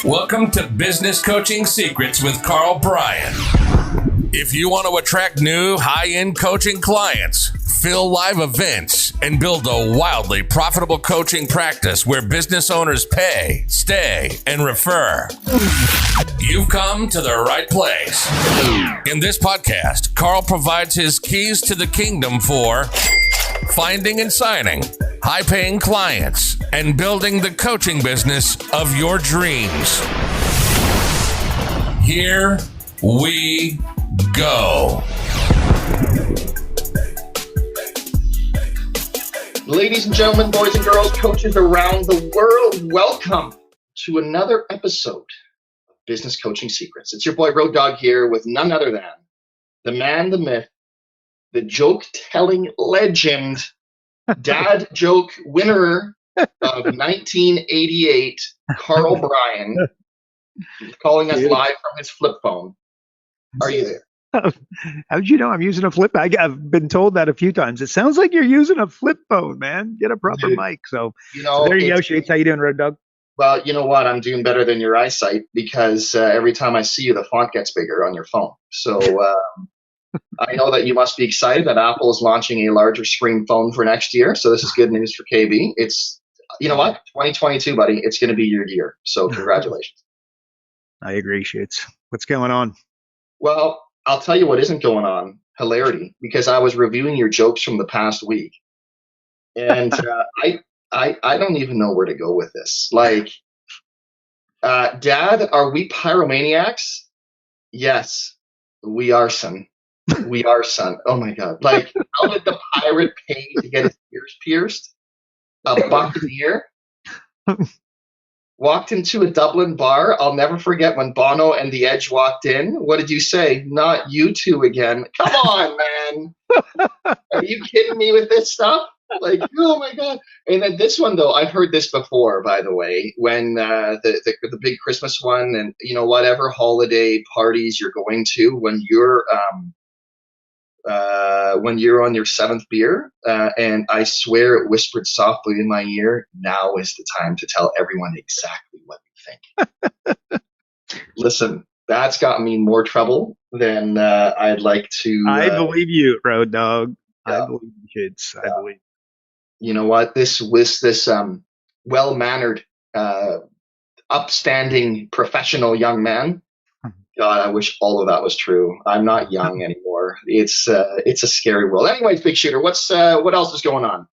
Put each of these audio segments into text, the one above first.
Welcome to Business Coaching Secrets with Karl Bryan. If you want to attract new high-end coaching clients, fill live events, and build a wildly profitable coaching practice where business owners pay, stay, and refer, you've come to the right place. In this podcast, Karl provides his keys to the kingdom for finding and signing high-paying clients and building the coaching business of your dreams. Here we go. Ladies and gentlemen, boys and girls, coaches around the world, welcome to another episode of Business Coaching Secrets. It's your boy Road Dogg here with none other than the man, the myth, the joke-telling legend, dad joke winner of 1988, Karl Bryan, calling us live from his flip phone. Are you there? How'd you know I'm using a flip? I've been told that a few times. It sounds like you're using a flip phone, man. Get a proper mic. So there you go, Shades. How you doing, Road Dogg? Well, you know what? I'm doing better than your eyesight because every time I see you, the font gets bigger on your phone. So I know that you must be excited that Apple is launching a larger screen phone for next year. So this is good news for KB. It's, you know what? 2022, buddy. It's going to be your year. So congratulations. I agree, Shades. What's going on? Well, I'll tell you what isn't going on. Hilarity, because I was reviewing your jokes from the past week, and I don't even know where to go with this. Like, Dad, are we pyromaniacs? Yes, we are, son. We are, son. Oh my God! Like, how did the pirate pay to get his ears pierced? $1 a year. Walked into a Dublin bar. I'll never forget when Bono and The Edge walked in. What did you say? Not you two again. Come on, man. Are you kidding me with this stuff? Like, oh my God. And then this one, though, I've heard this before, by the way, when the big Christmas one and, you know, whatever holiday parties you're going to, when you're on your seventh beer, and I swear it whispered softly in my ear, now is the time to tell everyone exactly what you think. Listen, that's gotten me more trouble than I'd like to. I believe you, Road Dogg. Yeah. I believe you, kids. I believe. You know what? This well-mannered, upstanding, professional young man. God, I wish all of that was true. I'm not young anymore. It's a scary world. Anyways, Big Shooter, what else is going on?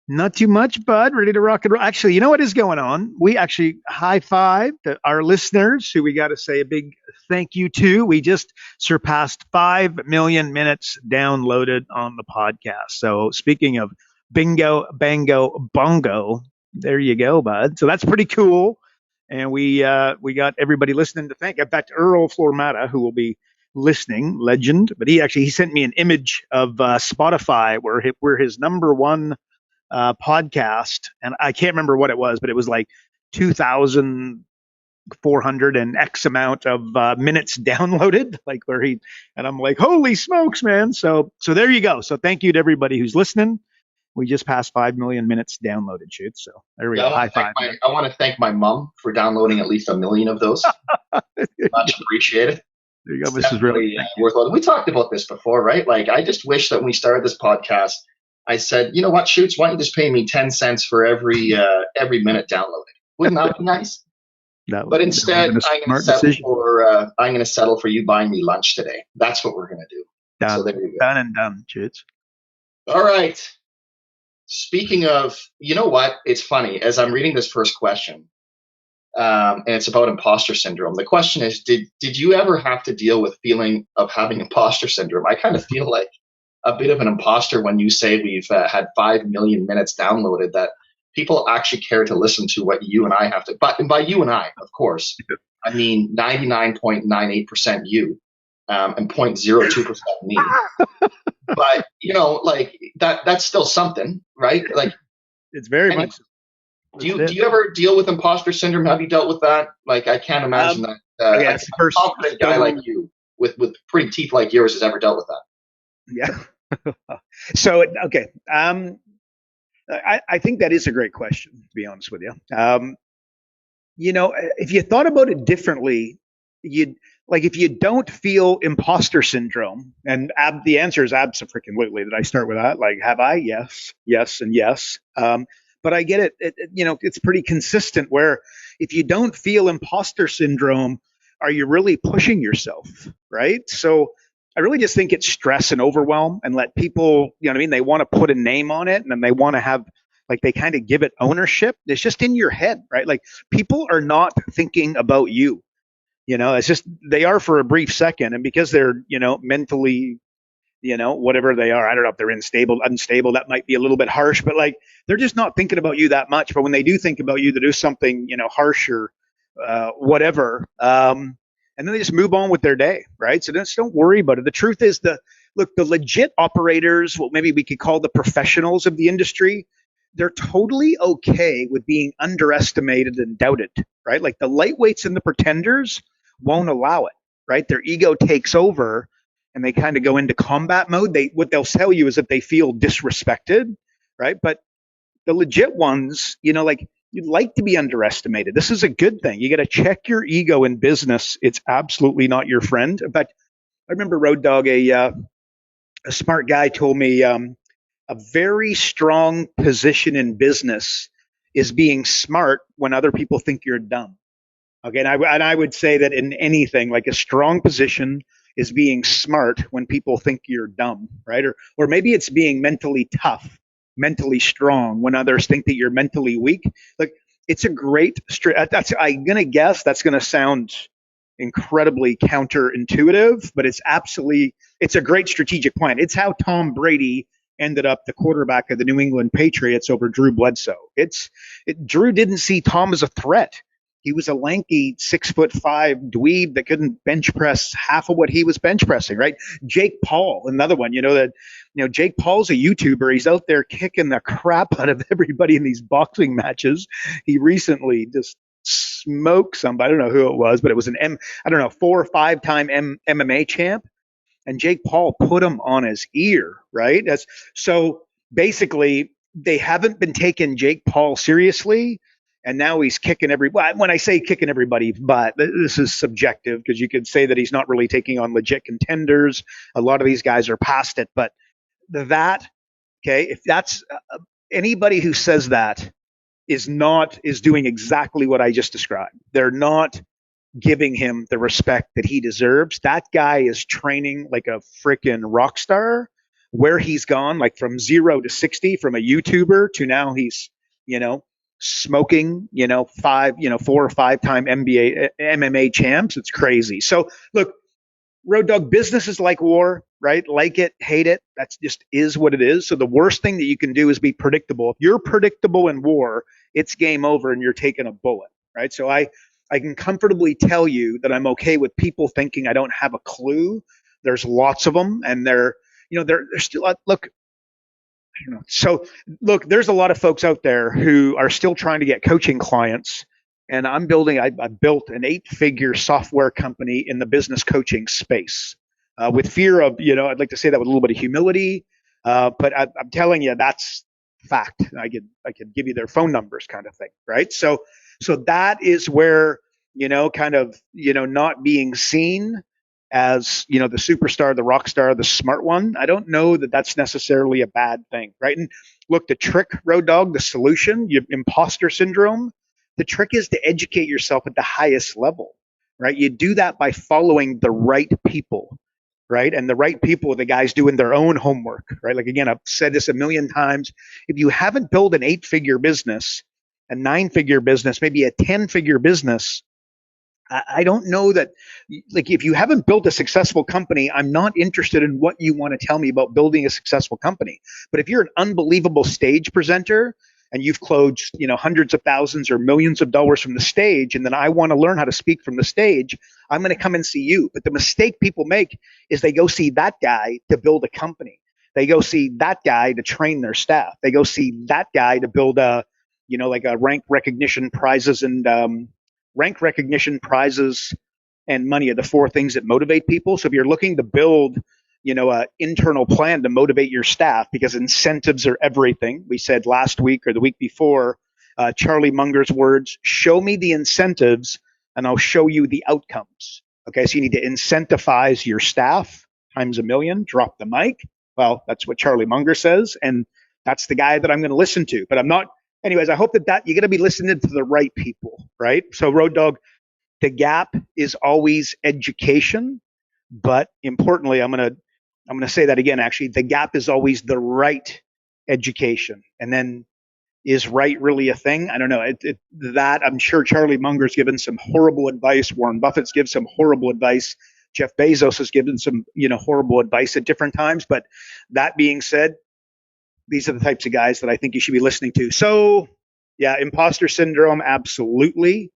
Not too much, bud. Ready to rock and roll. Actually, you know what is going on? We actually high-five to our listeners, who we got to say a big thank you to. We just surpassed 5 million minutes downloaded on the podcast. So speaking of bingo, bango, bongo, there you go, bud. So that's pretty cool. And we got everybody listening to thank. In fact, Earl Flormata, who will be listening, legend, but he sent me an image of Spotify where we're his number one podcast, and I can't remember what it was, but it was like 2,400 and X amount of minutes downloaded. Like and I'm like, holy smokes, man! So there you go. So thank you to everybody who's listening. We just passed 5 million minutes downloaded, shoot. So there we go. High five. I want to thank my mom for downloading at least 1 million of those. Much appreciated. There you go. This is really worthwhile. We talked about this before, right? Like, I just wish that when we started this podcast, I said, you know what, Shoots, why don't you just pay me 10 cents for every minute downloaded? Wouldn't that be nice? But instead, I'm going to settle for you buying me lunch today. That's what we're going to do. Done. So there you go. Done and done, Shoots. All right. Speaking of, you know what? It's funny. As I'm reading this first question, and it's about imposter syndrome. The question is, did you ever have to deal with feeling of having imposter syndrome? I kind of feel like a bit of an imposter when you say we've had 5 million minutes downloaded, that people actually care to listen to what you and I have to. But by you and I, of course, I mean 99.98% you and 0.02% me. But, you know, like that's still something, right? Like, it's very much. Do you ever deal with imposter syndrome? Have you dealt with that? Like, I can't imagine that a confident guy like you with pretty teeth like yours has ever dealt with that. Yeah. So, okay. I think that is a great question, to be honest with you. if you thought about it differently, you'd like if you don't feel imposter syndrome, and the answer is absolutely. Did I start with that? Like, have I? Yes, yes, and yes. But I get it. It's pretty consistent. Where if you don't feel imposter syndrome, are you really pushing yourself, right? So I really just think it's stress and overwhelm, and let people, what I mean, they want to put a name on it, and then they want to have like they kind of give it ownership. It's just in your head, right? Like people are not thinking about you. It's just they are for a brief second, and because they're mentally, whatever they are, I don't know if they're unstable. That might be a little bit harsh, but like they're just not thinking about you that much. But when they do think about you, they do something harsh or whatever, and then they just move on with their day, right? So just don't worry about it. The truth is, the legit operators, well, maybe we could call the professionals of the industry, they're totally okay with being underestimated and doubted, right? Like the lightweights and the pretenders won't allow it, right? Their ego takes over and they kind of go into combat mode. What they'll tell you is that they feel disrespected, right? But the legit ones, like you'd like to be underestimated. This is a good thing. You got to check your ego in business. It's absolutely not your friend. But I remember Road Dogg, a smart guy, told me a very strong position in business is being smart when other people think you're dumb. Okay, and I would say that in anything, like a strong position is being smart when people think you're dumb, right? Or maybe it's being mentally tough, mentally strong when others think that you're mentally weak. Like it's a great. That's I'm gonna guess that's gonna sound incredibly counterintuitive, but it's a great strategic plan. It's how Tom Brady ended up the quarterback of the New England Patriots over Drew Bledsoe. Drew didn't see Tom as a threat. He was a lanky 6'5" dweeb that couldn't bench press half of what he was bench pressing, right? Jake Paul, another one, Jake Paul's a YouTuber. He's out there kicking the crap out of everybody in these boxing matches. He recently just smoked somebody. I don't know who it was, but it was I don't know, 4 or 5 time MMA champ. And Jake Paul put him on his ear, right? So basically, they haven't been taking Jake Paul seriously, and now he's kicking everybody. When I say kicking everybody, but this is subjective because you could say that he's not really taking on legit contenders. A lot of these guys are past it, but if that's anybody who says that is doing exactly what I just described. They're not giving him the respect that he deserves. That guy is training like a freaking rock star. Where he's gone, like from 0 to 60, from a YouTuber to now he's, smoking, 4 or 5 time MMA champs. It's crazy. So look, Road Dogg, business is like war, right? Like it, hate it. That's just is what it is. So the worst thing that you can do is be predictable. If you're predictable in war, it's game over and you're taking a bullet, right? So I can comfortably tell you that I'm okay with people thinking I don't have a clue. There's lots of them, and they're still look. I don't know. So look, there's a lot of folks out there who are still trying to get coaching clients, and I built an 8-figure software company in the business coaching space with fear of, I'd like to say that with a little bit of humility, but I'm telling you that's fact. I could give you their phone numbers, kind of thing, right? So that is where, not being seen as, the superstar, the rock star, the smart one. I don't know that that's necessarily a bad thing, right? And look, the trick, Road Dogg, the solution, imposter syndrome, the trick is to educate yourself at the highest level, right? You do that by following the right people, right? And the right people are the guys doing their own homework, right? Like, again, I've said this a million times. If you haven't built an 8-figure business, a 9-figure business, maybe a 10-figure business, I don't know that, like, if you haven't built a successful company, I'm not interested in what you want to tell me about building a successful company. But if you're an unbelievable stage presenter and you've closed, hundreds of thousands or millions of dollars from the stage, and then I want to learn how to speak from the stage, I'm going to come and see you. But the mistake people make is they go see that guy to build a company. They go see that guy to train their staff. They go see that guy to build a rank recognition prizes and money are the 4 things that motivate people. So if you're looking to build, an internal plan to motivate your staff, because incentives are everything. We said last week or the week before, Charlie Munger's words, show me the incentives and I'll show you the outcomes. Okay, so you need to incentivize your staff times a million, drop the mic. Well, that's what Charlie Munger says, and that's the guy that I'm going to listen to. But I'm not, anyways, I hope that you're going to be listening to the right people, right? So, Road Dog, the gap is always education, but importantly, I'm going to say that again. Actually, the gap is always the right education, and then is right really a thing? I don't know. That I'm sure Charlie Munger's given some horrible advice. Warren Buffett's given some horrible advice. Jeff Bezos has given some horrible advice at different times. But that being said, these are the types of guys that I think you should be listening to. So yeah, imposter syndrome, absolutely.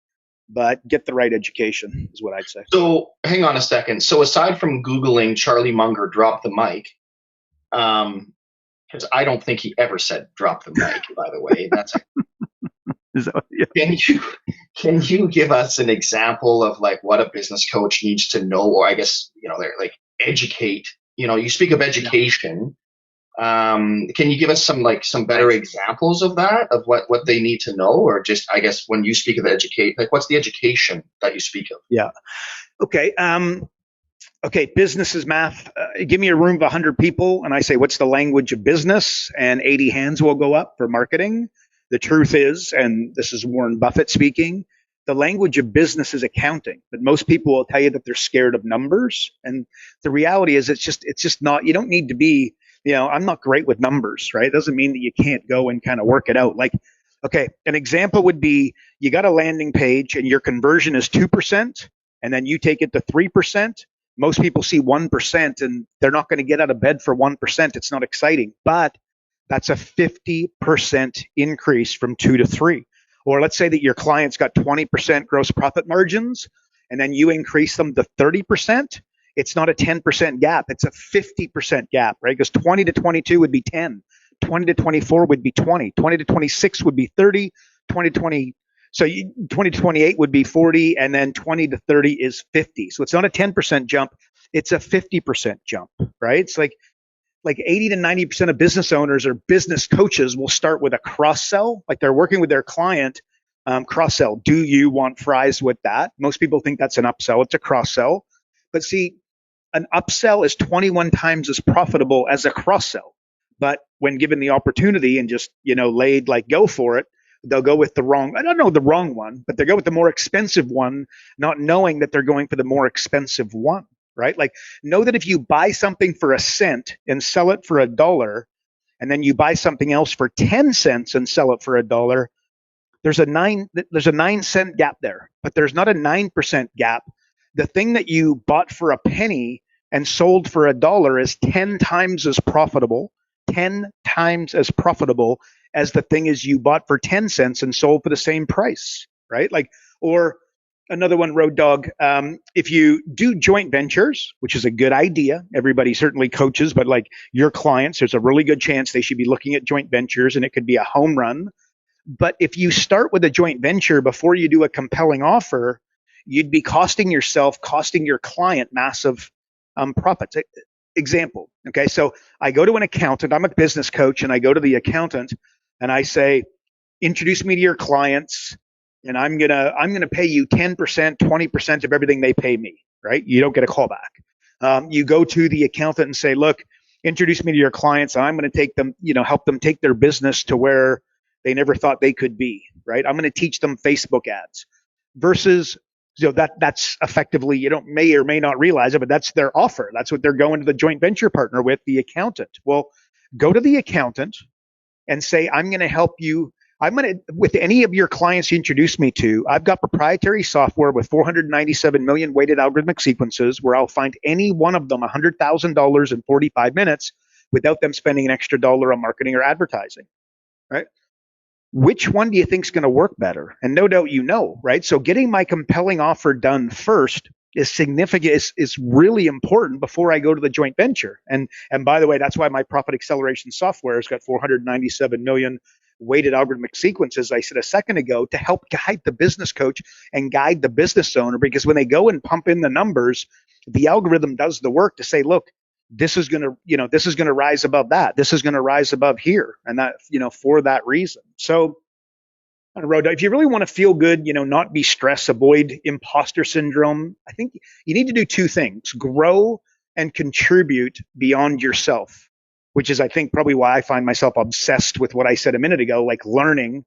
But get the right education is what I'd say. So hang on a second. So aside from Googling Charlie Munger drop the mic, because I don't think he ever said drop the mic, by the way. Can you give us an example of like what a business coach needs to know, or I guess they're like educate. You speak of education. Can you give us some better examples of that, of what they need to know, or just I guess when you speak of educate, like what's the education that you speak of? Yeah. Okay. Okay, business is math. Give me a room of 100 people and I say, what's the language of business? And 80 hands will go up for marketing. The truth is, and this is Warren Buffett speaking, the language of business is accounting. But most people will tell you that they're scared of numbers. And the reality is it's just not, you don't need to be, I'm not great with numbers, right? It doesn't mean that you can't go and kind of work it out. Like, okay, an example would be you got a landing page and your conversion is 2%, and then you take it to 3%. Most people see 1% and they're not going to get out of bed for 1%. It's not exciting, but that's a 50% increase from 2 to 3. Or let's say that your client's got 20% gross profit margins and then you increase them to 30%. It's not a 10% gap. It's a 50% gap, right? Because 20 to 22 would be 10. 20 to 24 would be 20. 20 to 26 would be 30. 20 to 20. So 20 to 28 would be 40, and then 20 to 30 is 50. So it's not a 10% jump, it's a 50% jump, right? It's like 80 to 90% of business owners or business coaches will start with a cross sell, like they're working with their client, cross sell. Do you want fries with that? Most people think that's an upsell. It's a cross sell. But see, an upsell is 21 times as profitable as a cross sell. But when given the opportunity and just, laid like go for it, they'll go with the wrong one, but they go with the more expensive one, not knowing that they're going for the more expensive one, right? Like, know that if you buy something for a cent and sell it for $1, and then you buy something else for 10 cents and sell it for $1, there's a 9-cent gap there, but there's not a 9% gap. The thing that you bought for a penny and sold for $1 is 10 times as profitable, 10 times as profitable as the thing is you bought for 10 cents and sold for the same price, right? Like, or another one, Road Dog, if you do joint ventures, which is a good idea, everybody certainly coaches, but like your clients, there's a really good chance they should be looking at joint ventures and it could be a home run. But if you start with a joint venture before you do a compelling offer, you'd be costing your client massive profits. Example. Okay. So I go to an accountant, I'm a business coach, and I go to the accountant and I say, introduce me to your clients, and I'm gonna pay you 10%, 20% of everything they pay me, right? You don't get a call back. You go to the accountant and say, look, introduce me to your clients, and I'm gonna take them, help them take their business to where they never thought they could be, right? I'm gonna teach them Facebook ads. Versus that's effectively, may or may not realize it, but that's their offer. That's what they're going to the joint venture partner with, the accountant. Well, go to the accountant and say, I'm going to help you. With any of your clients you introduce me to, I've got proprietary software with 497 million weighted algorithmic sequences where I'll find any one of them $100,000 in 45 minutes without them spending an extra dollar on marketing or advertising, right? Which one do you think is going to work better? And no doubt right? So getting my compelling offer done first is significant, is really important before I go to the joint venture. And by the way, that's why my profit acceleration software has got 497 million weighted algorithmic sequences, I said a second ago, to help guide the business coach and guide the business owner. Because when they go and pump in the numbers, the algorithm does the work to say, look, this is going to rise above that. This is going to rise above here. And that, for that reason. So on the road. If you really want to feel good, not be stressed, avoid imposter syndrome, I think you need to do two things: grow and contribute beyond yourself, which is, I think, probably why I find myself obsessed with what I said a minute ago, like learning.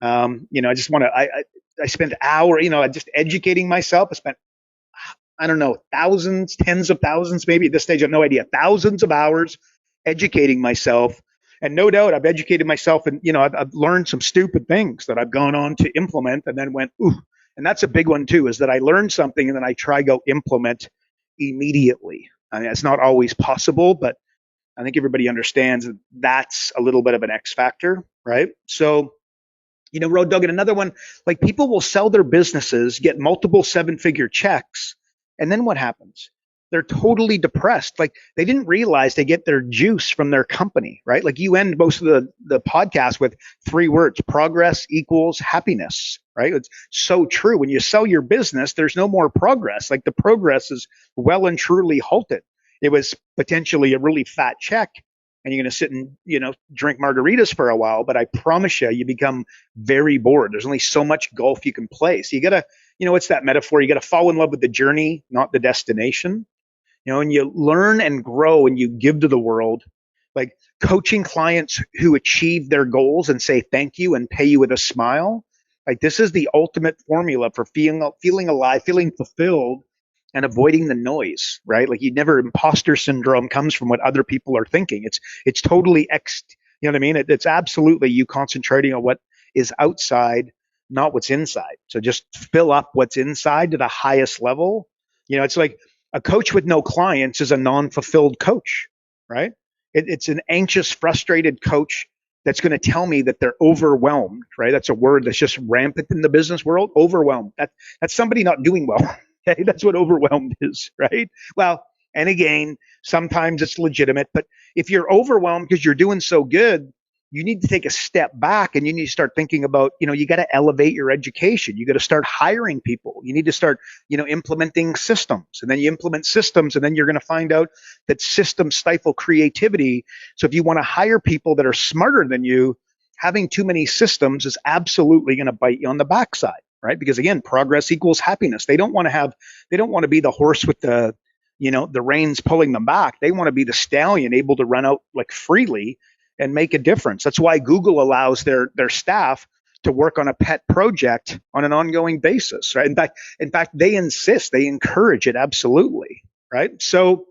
I just want to, I spent hours, just educating myself. I spent, I don't know, thousands, tens of thousands, maybe at this stage, I have no idea, thousands of hours educating myself. And no doubt I've educated myself, and, I've learned some stupid things that I've gone on to implement and then went, ooh. And that's a big one too, is that I learn something and then I try go implement immediately. I mean, it's not always possible, but I think everybody understands that that's a little bit of an X factor, right? So, Road Dog, and another one, like people will sell their businesses, get multiple seven-figure checks, and then what happens? They're totally depressed. Like they didn't realize they get their juice from their company, right? Like you end most of the podcast with three words: progress equals happiness, right? It's so true. When you sell your business, there's no more progress. Like the progress is well and truly halted. It was potentially a really fat check, and you're going to sit and drink margaritas for a while, but I promise you become very bored. There's only so much golf you can play. So you got to, it's that metaphor, you got to fall in love with the journey, not the destination. And you learn and grow and you give to the world, like coaching clients who achieve their goals and say thank you and pay you with a smile. Like this is the ultimate formula for feeling alive, feeling fulfilled, and avoiding the noise, right? Like imposter syndrome comes from what other people are thinking. It's totally you know what I mean? It's absolutely you concentrating on what is outside, not what's inside. So just fill up what's inside to the highest level. It's like a coach with no clients is a non-fulfilled coach, right? It's an anxious, frustrated coach that's going to tell me that they're overwhelmed, right? That's a word that's just rampant in the business world. Overwhelmed. That's somebody not doing well. Okay, that's what overwhelmed is, right? Well, and again, sometimes it's legitimate, but if you're overwhelmed because you're doing so good, you need to take a step back and you need to start thinking about, you got to elevate your education. You got to start hiring people. You need to start, implementing systems, and then you implement systems, and then you're going to find out that systems stifle creativity. So if you want to hire people that are smarter than you, having too many systems is absolutely going to bite you on the backside, right? Because again, progress equals happiness. They don't want to be the horse with the reins pulling them back. They want to be the stallion able to run out like freely and make a difference. That's why Google allows their staff to work on a pet project on an ongoing basis, right? In fact, they insist, they encourage it absolutely, right? So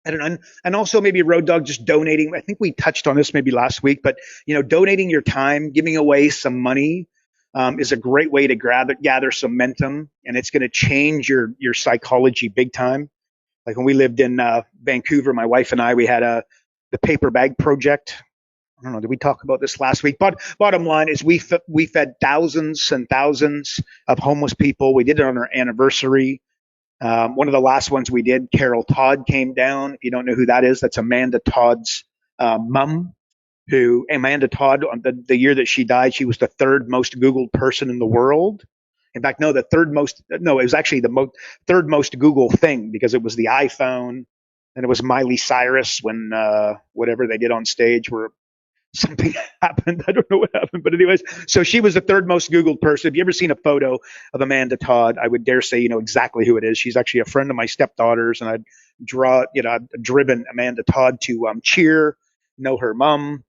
I don't know, and also maybe Road Dog just donating. I think we touched on this maybe last week, but donating your time, giving away some money is a great way to gather some momentum, and it's going to change your psychology big time. Like when we lived in Vancouver, my wife and I, we had the paper bag project. I don't know, did we talk about this last week? But bottom line is we fed thousands and thousands of homeless people. We did it on our anniversary. One of the last ones we did, Carol Todd came down. If you don't know who that is, that's Amanda Todd's mom. Amanda Todd, on the year that she died, she was the third most Googled person in the world. In fact, no, it was actually the third most Googled thing, because it was the iPhone, and it was Miley Cyrus when whatever they did on stage where something happened. I don't know what happened, but anyways, so she was the third most Googled person. If you ever seen a photo of Amanda Todd, I would dare say you know exactly who it is. She's actually a friend of my stepdaughter's, and I've driven Amanda Todd to cheer, know her mom,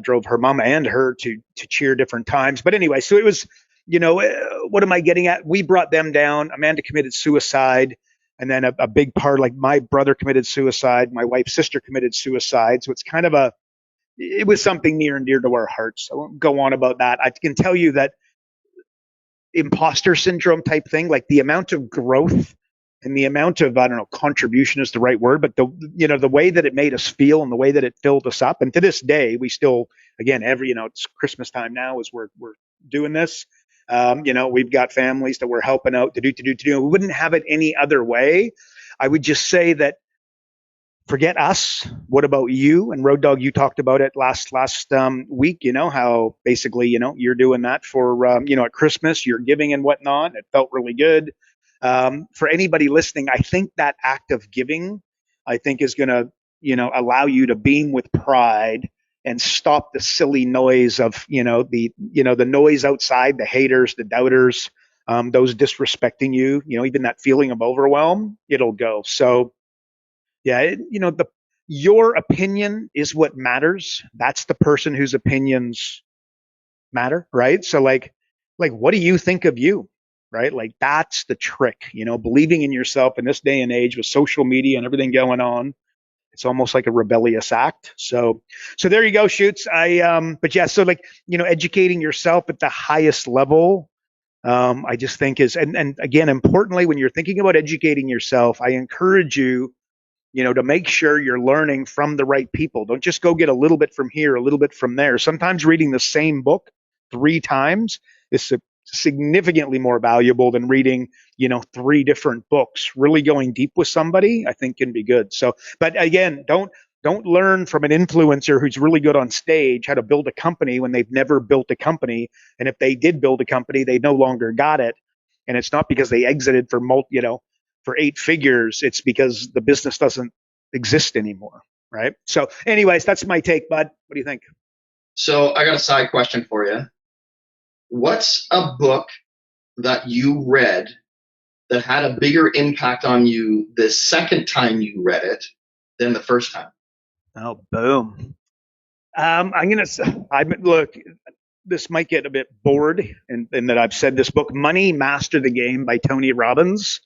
drove her mom and her to cheer different times. But anyway, so it was, what am I getting at? We brought them down. Amanda committed suicide. And then a big part, like my brother committed suicide, my wife's sister committed suicide. So it's kind of it was something near and dear to our hearts. I won't go on about that. I can tell you that imposter syndrome type thing, like the amount of growth and the amount of, I don't know, contribution is the right word, but the way that it made us feel and the way that it filled us up. And to this day, we still, again, it's Christmas time now as we're doing this. We've got families that we're helping out to do. We wouldn't have it any other way. I would just say that forget us. What about you? And Road Dog, you talked about it last week, how basically, you're doing that for, at Christmas, you're giving and whatnot. It felt really good. For anybody listening, I think that act of giving, I think is going to, allow you to beam with pride and stop the silly noise of, the noise outside, the haters, the doubters, those disrespecting you, even that feeling of overwhelm, it'll go. So yeah, your opinion is what matters. That's the person whose opinions matter, right? So like what do you think of you? Right? Like that's the trick, believing in yourself in this day and age with social media and everything going on. It's almost like a rebellious act. So there you go, Shoots. But yeah, so like, educating yourself at the highest level, I just think and again, importantly, when you're thinking about educating yourself, I encourage you, to make sure you're learning from the right people. Don't just go get a little bit from here, a little bit from there. Sometimes reading the same book 3 times is significantly more valuable than reading, 3 different books. Really going deep with somebody, I think, can be good. So, but again, don't learn from an influencer who's really good on stage how to build a company when they've never built a company. And if they did build a company, they no longer got it. And it's not because they exited for 8 figures. It's because the business doesn't exist anymore. Right. So anyways, that's my take, bud. What do you think? So I got a side question for you. What's a book that you read that had a bigger impact on you the second time you read it than the first time? Oh, boom. Look, this might get a bit bored in that I've said this book, Money Master the Game by Tony Robbins.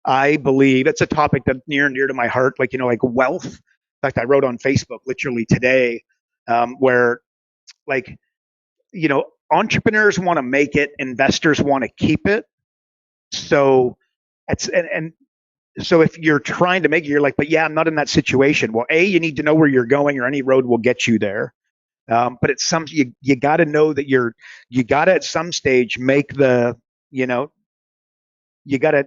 I believe it's a topic that's near and dear to my heart, like wealth. In fact, I wrote on Facebook literally today, where like, entrepreneurs want to make it, investors want to keep it. So it's, and so if you're trying to make it, you're like, but yeah, I'm not in that situation. Well, you need to know where you're going, or any road will get you there. But it's you got to know that you got to at some stage make you got to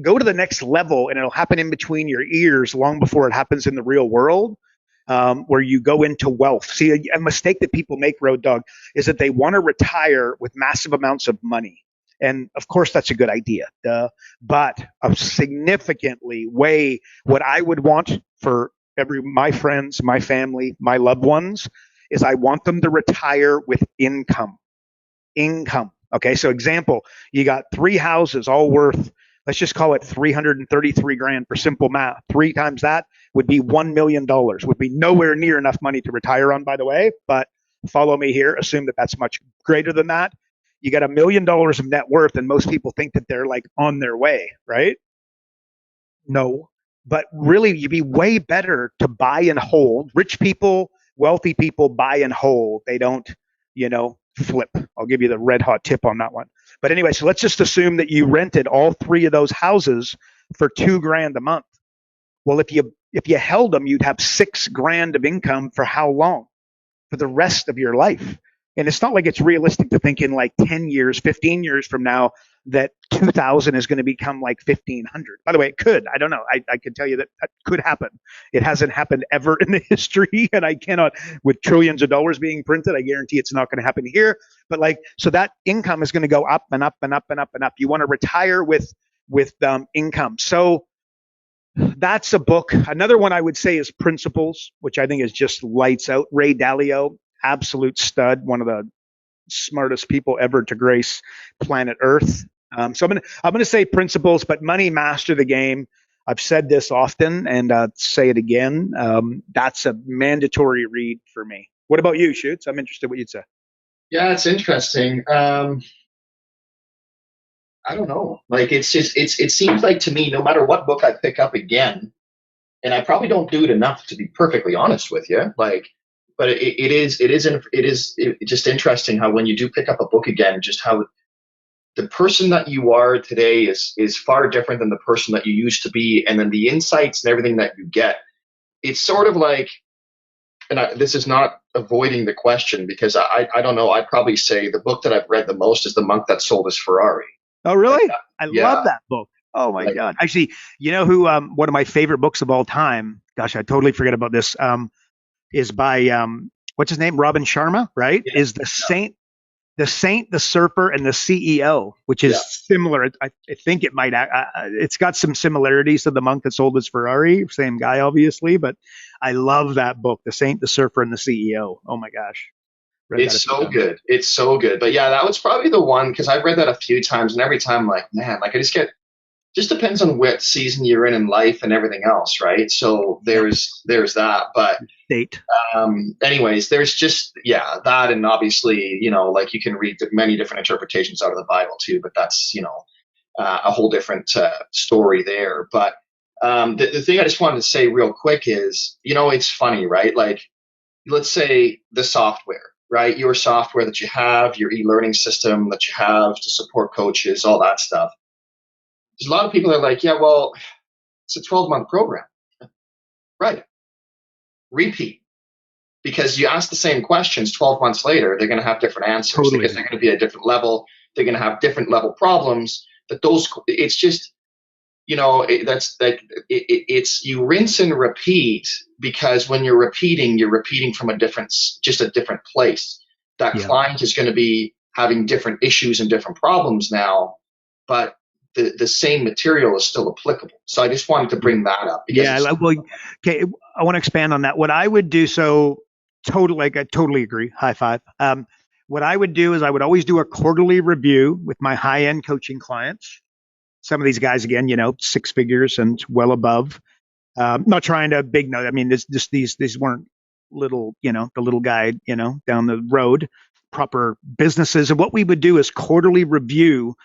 go to the next level, and it'll happen in between your ears long before it happens in the real world. Where you go into wealth. See, a mistake that people make, Road Dog, is that they want to retire with massive amounts of money. And of course, that's a good idea. But a significantly way what I would want for my friends, my family, my loved ones, is I want them to retire with income. Income. Okay, so example, you got 3 houses all worth, let's just call it 333 grand for simple math. 3 times that would be $1 million, would be nowhere near enough money to retire on, by the way, but follow me here, assume that that's much greater than that. You got $1 million of net worth, and most people think that they're like on their way, right? No, but really you'd be way better to buy and hold. Rich people, wealthy people buy and hold. They don't, flip. I'll give you the red hot tip on that one. But anyway, so let's just assume that you rented all 3 of those houses for $2,000 a month. Well, if you held them, you'd have $6,000 of income for how long? For the rest of your life. And it's not like it's realistic to think in like 10 years, 15 years from now that 2,000 is going to become like 1,500. By the way, it could. I don't know. I could tell you that could happen. It hasn't happened ever in the history, and I cannot, with trillions of dollars being printed, I guarantee it's not going to happen here. But so that income is going to go up and up and up and up and up. You want to retire with income. So that's a book. Another one I would say is Principles, which I think is just lights out. Ray Dalio, absolute stud, one of the smartest people ever to grace planet Earth. So I'm gonna say Principles, but Money Master the Game. I've said this often, and say it again. That's a mandatory read for me. What about you, Shoots? I'm interested what you'd say. Yeah, it's interesting. I don't know. Like it seems like to me, no matter what book I pick up again, and I probably don't do it enough to be perfectly honest with you. But it is just interesting how when you do pick up a book again, just how the person that you are today is far different than the person that you used to be, and then the insights and everything that you get. It's sort of like, this is not avoiding the question because I don't know. I'd probably say the book that I've read the most is The Monk That Sold His Ferrari. Oh, really? I love that book. Oh my God. Actually, you know who, one of my favorite books of all time, gosh, I totally forget about this, is by, what's his name? Robin Sharma, right? Yeah. Is The the Saint, the Surfer, and the CEO, which is similar. I think it might. It's got some similarities to the monk that sold his Ferrari. Same guy, obviously, but I love that book, The Saint, the Surfer, and the CEO. Oh my gosh, It's so good. It's so good. But yeah, that was probably the one because I've read that a few times, and every time, like, man, like I just depends on what season you're in life and everything else, right? So there's that. But Date. anyways, there's just that, and obviously, like you can read many different interpretations out of the Bible too, but that's a whole different story there. But the thing I just wanted to say real quick is, it's funny, right? Like, let's say the software, right? Your software that you have, your e-learning system that you have to support coaches, all that stuff. There's a lot of people that are like, yeah, well, it's a 12-month program. Right. Repeat. Because you ask the same questions 12 months later, they're going to have different answers because they're going to be at a different level. They're going to have different level problems. It's just, that's like, you rinse and repeat, because when you're repeating from a different place. That client is going to be having different issues and different problems now, but the same material is still applicable. So I just wanted to bring that up. Okay. I want to expand on that. What I would do, I totally agree. High five. What I would do is I would always do a quarterly review with my high-end coaching clients. Some of these guys, again, 6 figures and well above. Not trying to big note. I mean, these weren't little, the little guy, down the road, proper businesses. And what we would do is quarterly review.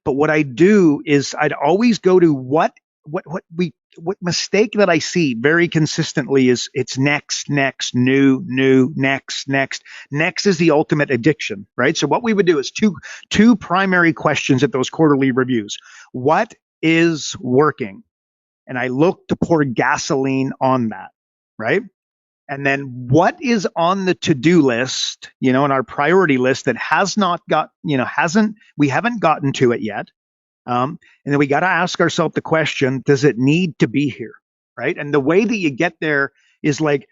But what I do is I'd always go to what mistake that I see very consistently is it's next, new, next. Next is the ultimate addiction, right? So what we would do is two primary questions at those quarterly reviews. What is working? And I look to pour gasoline on that, right? And then what is on the to-do list, on our priority list that has not got, we haven't gotten to it yet. And then we got to ask ourselves the question, does it need to be here? Right. And the way that you get there is like,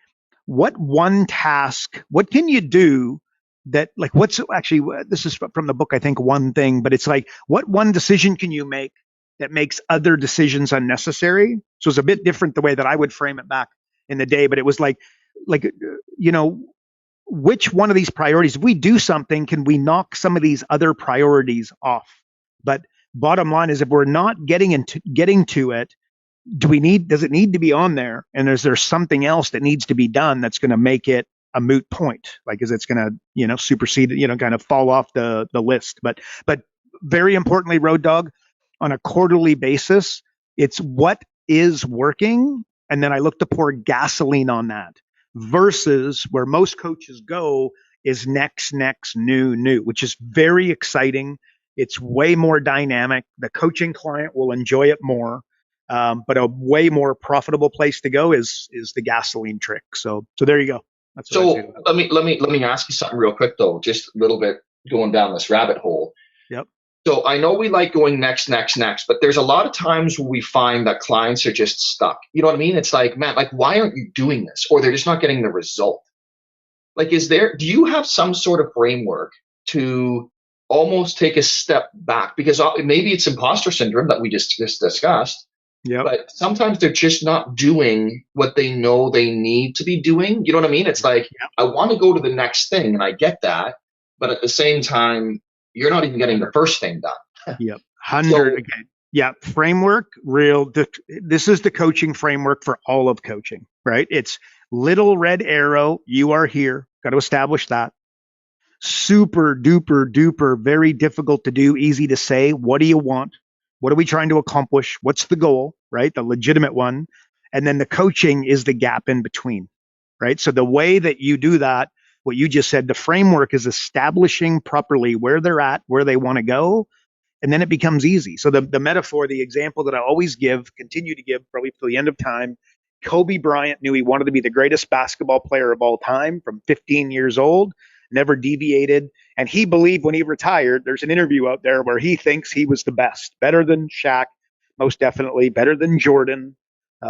what one task, what can you do that, like, what's actually, this is from the book, I think, One Thing, but it's like, what one decision can you make that makes other decisions unnecessary? So it's a bit different the way that I would frame it back in the day, but it was like, which one of these priorities, if we do something, can we knock some of these other priorities off? But bottom line is, if we're not getting to it, does it need to be on there? And is there something else that needs to be done that's going to make it a moot point? Like, is it's going to, supersede, kind of fall off the list? But very importantly, Road Dog, on a quarterly basis, it's what is working. And then I look to pour gasoline on that, versus where most coaches go is next, new, which is very exciting. It's way more dynamic. The coaching client will enjoy it more. But a way more profitable place to go is the gasoline trick. So there you go. That's so let me ask you something real quick though, just a little bit going down this rabbit hole. Yep. So I know we like going next, but there's a lot of times where we find that clients are just stuck. You know what I mean? It's like, man, like, why aren't you doing this? Or they're just not getting the result. Like, do you have some sort of framework to almost take a step back? Because maybe it's imposter syndrome that we just discussed. Yeah. But sometimes they're just not doing what they know they need to be doing. You know what I mean? It's like, I want to go to the next thing, and I get that. But at the same time, you're not even getting the first thing done. Yep. 100 again. Yeah. Framework, this is the coaching framework for all of coaching, right? It's little red arrow. You are here. Got to establish that. Super duper, very difficult to do, easy to say. What do you want? What are we trying to accomplish? What's the goal, right? The legitimate one. And then the coaching is the gap in between, right? So the way that you do that, what you just said, the framework is establishing properly where they're at, where they want to go, and then it becomes easy. So the metaphor, the example that I always continue to give probably till the end of time, Kobe Bryant knew he wanted to be the greatest basketball player of all time from 15 years old, never deviated. And he believed when he retired, there's an interview out there where he thinks he was the best, better than Shaq, most definitely, better than Jordan,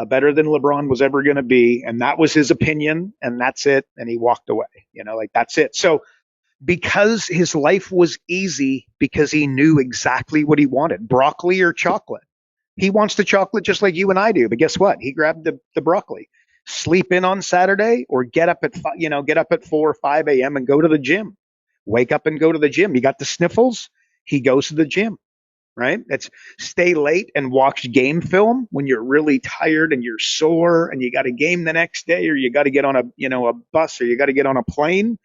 better than LeBron was ever going to be. And that was his opinion, and that's it. And he walked away, like, that's it. So because his life was easy because he knew exactly what he wanted, broccoli or chocolate. He wants the chocolate just like you and I do, but guess what? He grabbed the broccoli. Sleep in on Saturday or get up at get up at 4 or 5 a.m. and go to the gym. Wake up and go to the gym. You got the sniffles, he goes to the gym, right? It's stay late and watch game film when you're really tired and you're sore and you got a game the next day, or you got to get on a bus, or you got to get on a plane.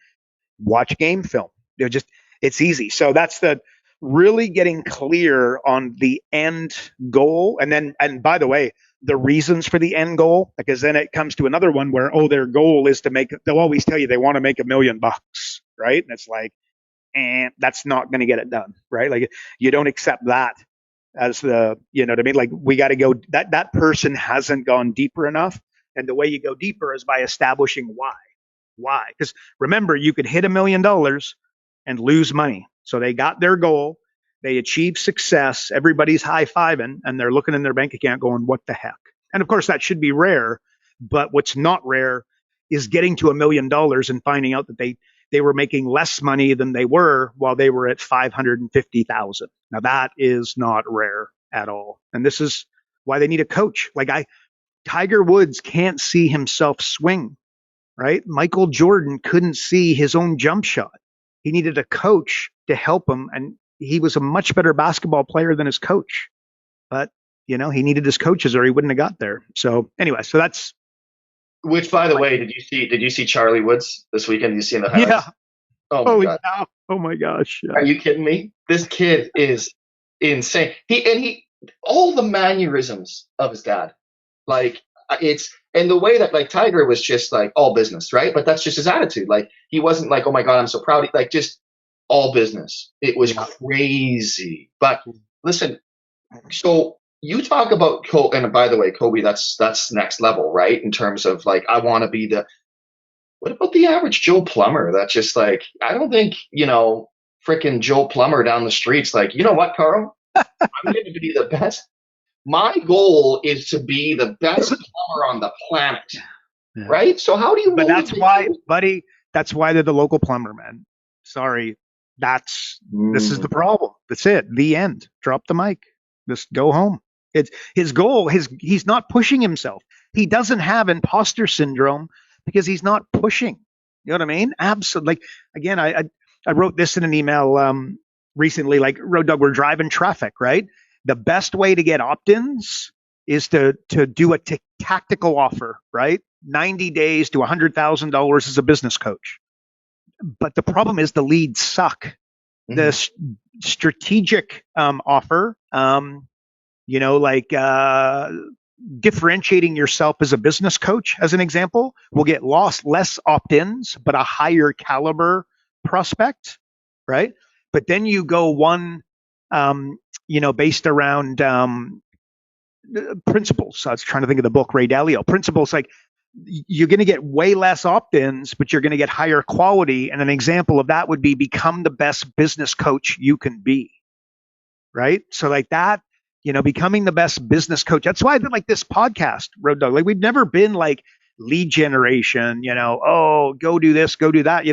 Watch game film. They're just it's easy. So that's the really getting clear on the end goal. And by the way, the reasons for the end goal, because then it comes to another one where, their goal is to they'll always tell you they want to make $1 million, right? And it's like, that's not going to get it done, right? Like you don't accept that as the, you know what I mean? Like we got to go, that person hasn't gone deeper enough. And the way you go deeper is by establishing why. Why? Because remember, you could hit $1 million and lose money. So they got their goal, they achieved success, everybody's high-fiving, and they're looking in their bank account going, what the heck? And of course, that should be rare, but what's not rare is getting to $1 million and finding out that they were making less money than they were while they were at 550,000. Now that is not rare at all. And this is why they need a coach. Tiger Woods can't see himself swing, right? Michael Jordan couldn't see his own jump shot. He needed a coach to help him, and he was a much better basketball player than his coach. But, he needed his coaches or he wouldn't have got there. So anyway, so that's. Which, by the way, did you see Charlie Woods this weekend? Did you see in the highlights? Yeah. Oh my God. Cow. Oh my gosh. Yeah. Are you kidding me? This kid is insane. He all the mannerisms of his dad. And the way that Tiger was just all business, right? But that's just his attitude. He wasn't like, oh my God, I'm so proud. Just all business. It was crazy. But listen, so you talk about Kobe, and by the way, Kobe, that's next level, right? In terms of I want to be what about the average Joe Plumber? That's just I don't think, freaking Joe Plumber down the streets, you know what, Carl? I'm going to be the best. My goal is to be the best plumber on the planet, right? So how do you? But that's why, buddy. That's why they're the local plumber, man. Sorry, this is the problem. That's it. The end. Drop the mic. Just go home. It's his goal. He's not pushing himself. He doesn't have imposter syndrome because he's not pushing. You know what I mean? Absolutely. Again, I wrote this in an email recently. Road Dog, we're driving traffic, right? The best way to get opt-ins is to do a tactical offer, right? 90 days to $100,000 as a business coach. But the problem is the leads suck. Mm-hmm. The strategic offer, differentiating yourself as a business coach, as an example, will get less opt-ins, but a higher caliber prospect, right? But then you go one, based around principles. I was trying to think of the book, Ray Dalio. Principles, you're going to get way less opt-ins, but you're going to get higher quality. And an example of that would be become the best business coach you can be, right? So that, becoming the best business coach. That's why this podcast, Road Dog, we've never been lead generation, go do this, go do that.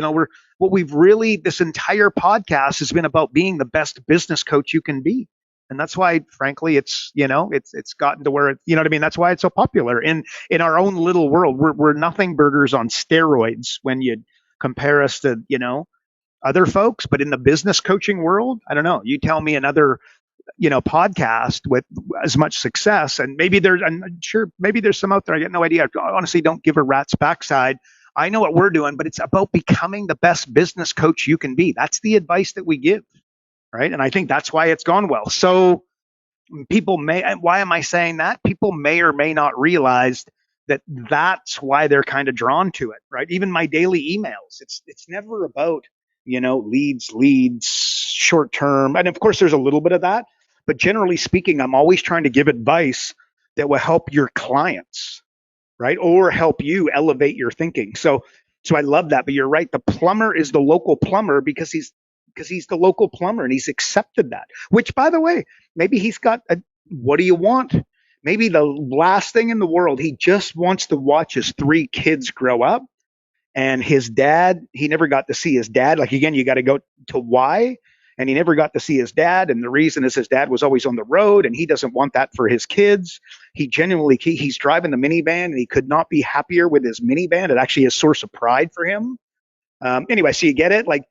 This entire podcast has been about being the best business coach you can be. And that's why, frankly, it's gotten to where, you know what I mean? That's why it's so popular in our own little world. We're nothing burgers on steroids when you compare us to, other folks. But in the business coaching world, I don't know. You tell me another, podcast with as much success, and I'm sure maybe there's some out there. I get no idea. I honestly don't give a rat's backside. I know what we're doing, but it's about becoming the best business coach you can be. That's the advice that we give. Right. And I think that's why it's gone well. So why am I saying that? People may or may not realize that that's why they're kind of drawn to it. Right. Even my daily emails, it's never about, leads, short term. And of course, there's a little bit of that. But generally speaking, I'm always trying to give advice that will help your clients. Right. Or help you elevate your thinking. So I love that. But you're right. The plumber is the local plumber because he's the local plumber and he's accepted that, which, by the way, maybe he's got what do you want? Maybe the last thing in the world, he just wants to watch his 3 kids grow up And his dad, he never got to see his dad. Like, again, you got to go to why. And he never got to see his dad. And the reason is his dad was always on the road and he doesn't want that for his kids. He's driving the minivan and he could not be happier with his minivan. It actually is a source of pride for him. Anyway, so you get it? Like,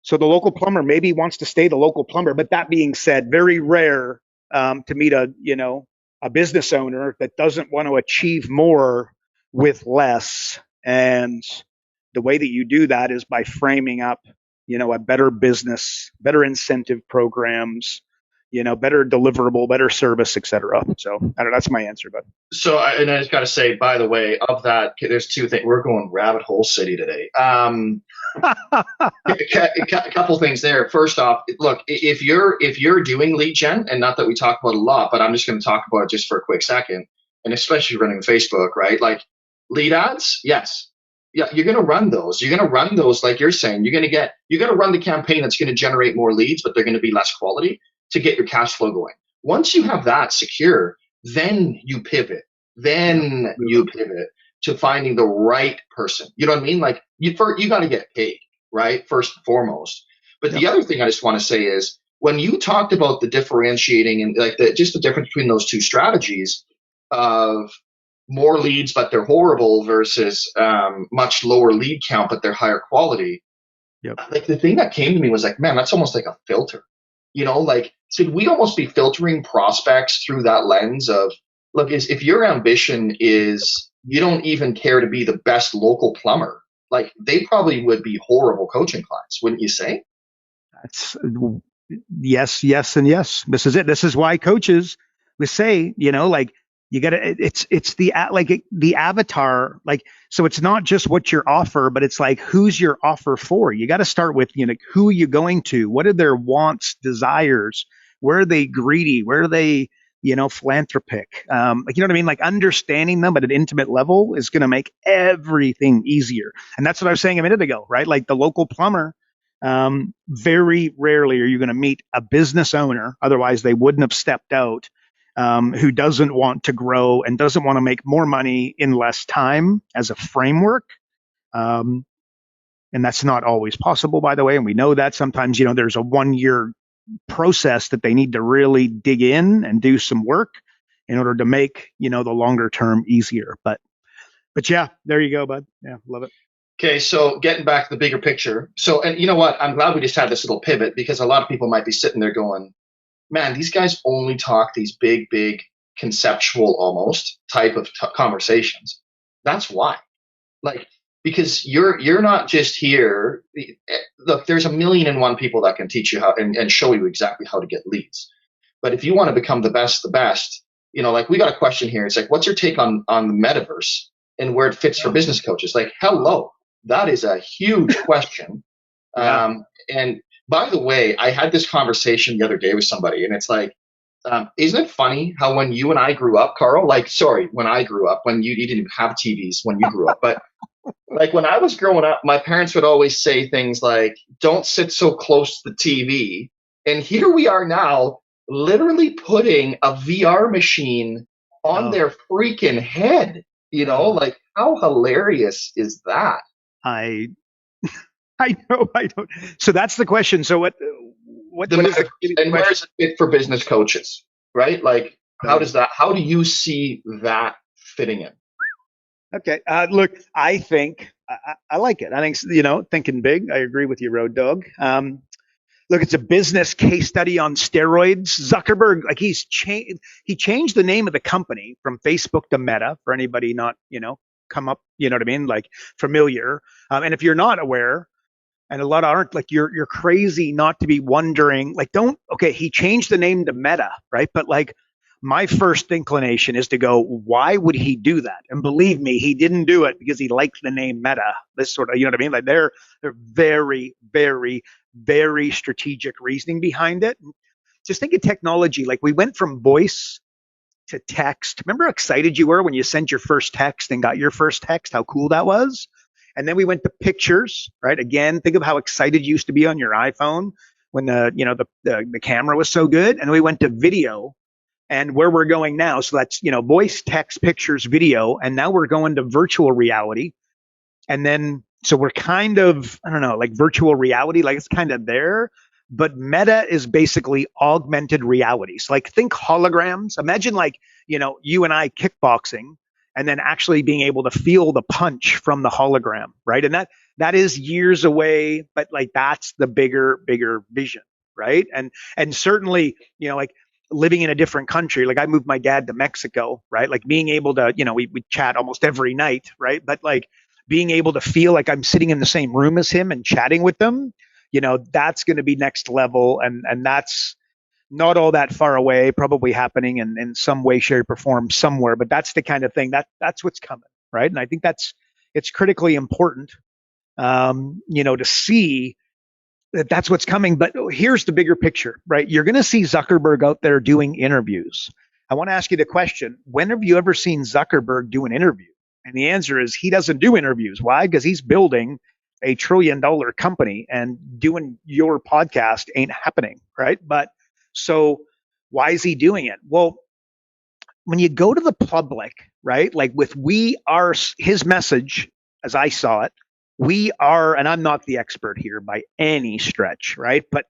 so the local plumber maybe wants to stay the local plumber. But that being said, very rare to meet a business owner that doesn't want to achieve more with less. And the way that you do that is by framing up, a better business, better incentive programs, better deliverable, better service, etc. So I don't know, that's my answer. But So, and I just got to say, by the way, of that, there's two things. We're going rabbit hole city today. A couple things there. First off, look, if you're doing lead gen, and not that we talk about it a lot, but I'm just going to talk about it just for a quick second, and especially running Facebook, right? Like lead ads, yes. Yeah, you're going to run those. You're going to run those like you're saying. You're going to run the campaign that's going to generate more leads, but they're going to be less quality to get your cash flow going. Once you have that secure, then you pivot. Then you pivot to finding the right person. You know what I mean? Like you got to get paid, right? First and foremost. But the other thing I just want to say is when you talked about the differentiating and like just the difference between those two strategies of more leads but they're horrible versus much lower lead count but they're higher quality. Yep. Like the thing that came to me was like, man, that's almost like a filter. Like should we almost be filtering prospects through that lens of, look, if your ambition is you don't even care to be the best local plumber, like they probably would be horrible coaching clients, wouldn't you say? That's yes, and yes. This is it. This is why coaches would say, like you got to. It's the avatar. Like, so it's not just what your offer, but it's like who's your offer for. You got to start with who are you going to? What are their wants, desires? Where are they greedy? Where are they philanthropic? Like, you know what I mean? Like understanding them at an intimate level is going to make everything easier. And that's what I was saying a minute ago, right? Like the local plumber. Very rarely are you going to meet a business owner, otherwise they wouldn't have stepped out, who doesn't want to grow and doesn't want to make more money in less time as a framework. And that's not always possible, by the way. And we know that sometimes, there's a 1-year process that they need to really dig in and do some work in order to make, the longer term easier. But yeah, there you go, bud. Yeah, love it. Okay, so getting back to the bigger picture. So, and you know what? I'm glad we just had this little pivot because a lot of people might be sitting there going, man, these guys only talk these big conceptual almost type of conversations. That's why. Like, because you're not just here. Look, there's 1,000,001 people that can teach you how and show you exactly how to get leads. But if you want to become the best, like we got a question here. It's like, what's your take on the metaverse and where it fits for business coaches? Like, hello. That is a huge question. Yeah. And by the way, I had this conversation the other day with somebody, and it's like, isn't it funny how when you and I grew up, Karl, when I grew up, when you didn't even have TVs when you grew up, but like when I was growing up, my parents would always say things like, don't sit so close to the TV. And here we are now, literally putting a VR machine on their freaking head, like how hilarious is that? I know. I don't. So that's the question. So what is it? And where is it fit for business coaches, right? Like, how do you see that fitting in? Okay. Look, I think I like it. I think, thinking big. I agree with you, Road Dog. Look, it's a business case study on steroids. Zuckerberg, like he changed the name of the company from Facebook to Meta for anybody not, come up, you know what I mean? Like familiar. And if you're not aware, and a lot aren't, like you're crazy not to be wondering, like he changed the name to Meta, right? But like my first inclination is to go, why would he do that? And believe me, he didn't do it because he liked the name Meta. This sort of, you know what I mean? Like they're very, very, very strategic reasoning behind it. Just think of technology. Like we went from voice to text. Remember how excited you were when you sent your first text and got your first text, how cool that was? And then we went to pictures, right? Again, think of how excited you used to be on your iPhone when the camera was so good. And we went to video and where we're going now. So that's, voice, text, pictures, video. And now we're going to virtual reality. And then, so we're kind of, I don't know, like virtual reality, like it's kind of there. But meta is basically augmented realities. Like think holograms. Imagine like, you and I kickboxing and then actually being able to feel the punch from the hologram, right? And that is years away, but like that's the bigger vision, right? And certainly, like living in a different country, like I moved my dad to Mexico, right? Like being able to, we chat almost every night, right? But like being able to feel like I'm sitting in the same room as him and chatting with them, that's going to be next level. And that's not all that far away, probably happening in some way, shape, or form somewhere. But that's the kind of thing that's what's coming, right? And I think it's critically important, to see that that's what's coming. But here's the bigger picture, right? You're going to see Zuckerberg out there doing interviews. I want to ask you the question: when have you ever seen Zuckerberg do an interview? And the answer is he doesn't do interviews. Why? Because he's building $1 trillion company, and doing your podcast ain't happening, right? But so why is he doing it? Well, when you go to the public, right? Like with we are his message, as I saw it, we are, and I'm not the expert here by any stretch, right? But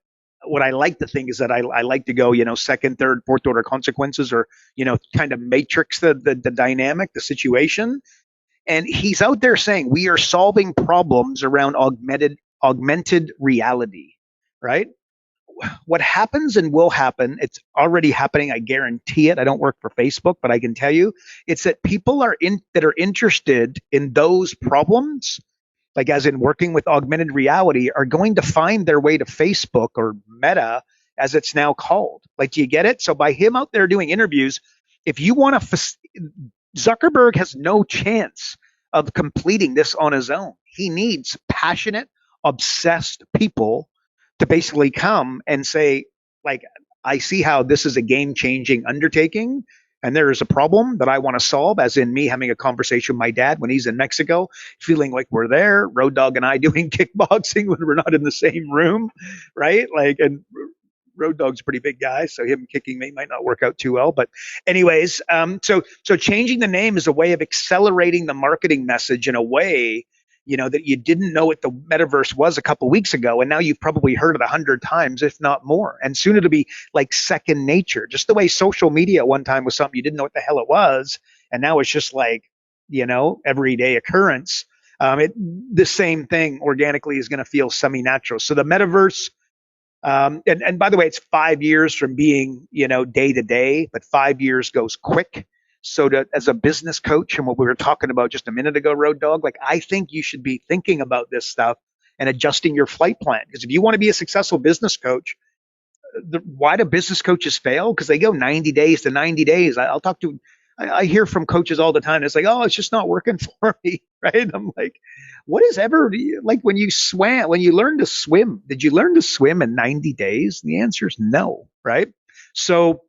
what I like to think is that I like to go, second, third, fourth order consequences, or, kind of matrix the dynamic, the situation. And he's out there saying we are solving problems around augmented reality, right? What happens and will happen, it's already happening, I guarantee it. I don't work for Facebook, but I can tell you it's that people that are interested in those problems, like as in working with augmented reality, are going to find their way to Facebook, or Meta as it's now called. Like, do you get it? So by him out there doing interviews, if you want to, Zuckerberg has no chance of completing this on his own. He needs passionate, obsessed people to basically come and say, like, I see how this is a game-changing undertaking, and there is a problem that I want to solve, as in me having a conversation with my dad when he's in Mexico, feeling like we're there, Road Dogg and I doing kickboxing when we're not in the same room, right? Like, and Road Dogg's a pretty big guy, so him kicking me might not work out too well. But anyways, so changing the name is a way of accelerating the marketing message in a way, that you didn't know what the metaverse was a couple weeks ago, and now you've probably heard it 100 times, if not more. And soon it'll be like second nature, just the way social media at one time was something you didn't know what the hell it was, and now it's just like, everyday occurrence. The same thing organically is going to feel semi-natural. So the metaverse. And by the way, it's 5 years from being, day to day, but 5 years goes quick. So as a business coach, and what we were talking about just a minute ago, Road Dogg, like I think you should be thinking about this stuff and adjusting your flight plan. Because if you want to be a successful business coach, why do business coaches fail? Because they go 90 days to 90 days. I hear from coaches all the time. It's like, oh, it's just not working for me, right? I'm like, what is ever, like when you learn to swim, did you learn to swim in 90 days? The answer is no, right? So